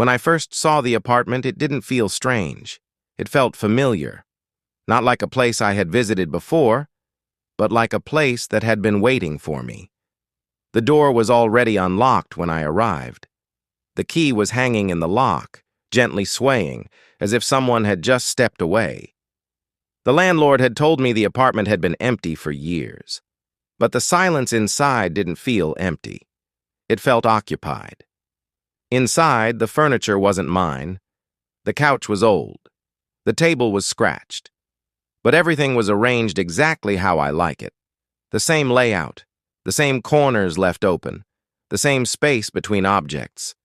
When I first saw the apartment, it didn't feel strange. It felt familiar. Not like a place I had visited before, but like a place that had been waiting for me. The door was already unlocked when I arrived. The key was hanging in the lock, gently swaying, as if someone had just stepped away. The landlord had told me the apartment had been empty for years. But the silence inside didn't feel empty. It felt occupied. Inside, the furniture wasn't mine. The couch was old. The table was scratched. But everything was arranged exactly how I like it. The same layout, the same corners left open, the same space between objects.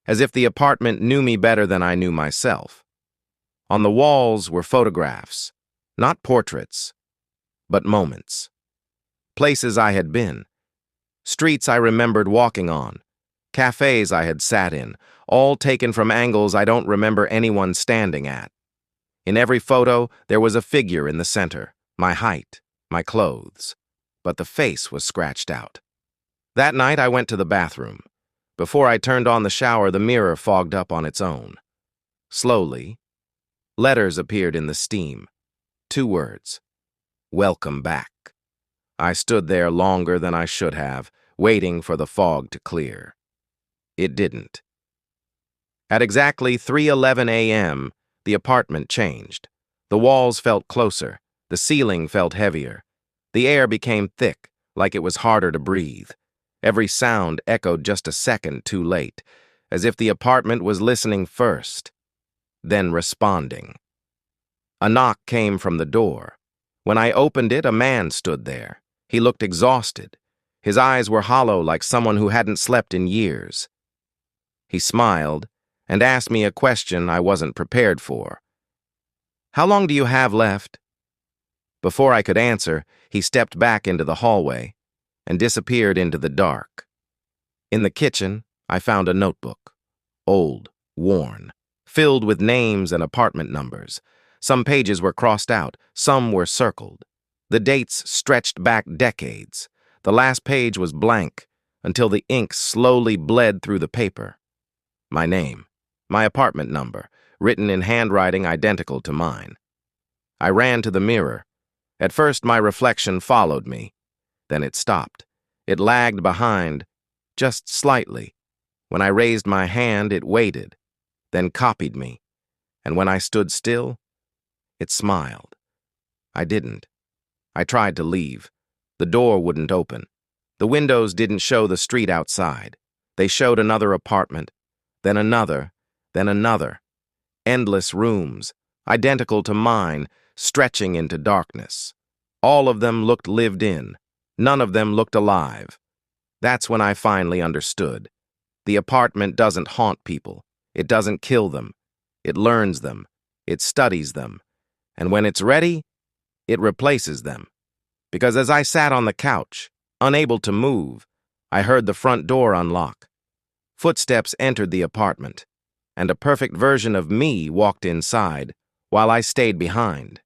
As if the apartment knew me better than I knew myself. On the walls were photographs, not portraits, but moments. Places I had been, streets I remembered walking on, cafes I had sat in, all taken from angles I don't remember anyone standing at. In every photo, there was a figure in the center, my height, my clothes, but the face was scratched out. That night, I went to the bathroom. Before I turned on the shower, the mirror fogged up on its own. Slowly, letters appeared in the steam. 2 words, "Welcome back." I stood there longer than I should have, waiting for the fog to clear. It didn't. At exactly 3:11 a.m., the apartment changed. The walls felt closer, the ceiling felt heavier. The air became thick, like it was harder to breathe. Every sound echoed just a second too late, as if the apartment was listening first, then responding. A knock came from the door. When I opened it, a man stood there. He looked exhausted. His eyes were hollow like someone who hadn't slept in years. He smiled and asked me a question I wasn't prepared for. "How long do you have left?" Before I could answer, he stepped back into the hallway and disappeared into the dark. In the kitchen, I found a notebook, old, worn, filled with names and apartment numbers. Some pages were crossed out, some were circled. The dates stretched back decades. The last page was blank until the ink slowly bled through the paper. My name, my apartment number, written in handwriting identical to mine. I ran to the mirror. At first, my reflection followed me. Then it stopped. It lagged behind, just slightly. When I raised my hand, it waited, then copied me. And when I stood still, it smiled. I didn't. I tried to leave. The door wouldn't open. The windows didn't show the street outside. They showed another apartment, then another, then another. Endless rooms, identical to mine, stretching into darkness. All of them looked lived in. None of them looked alive. That's when I finally understood. The apartment doesn't haunt people. It doesn't kill them. It learns them. It studies them. And when it's ready, it replaces them. Because as I sat on the couch, unable to move, I heard the front door unlock. Footsteps entered the apartment, and a perfect version of me walked inside while I stayed behind.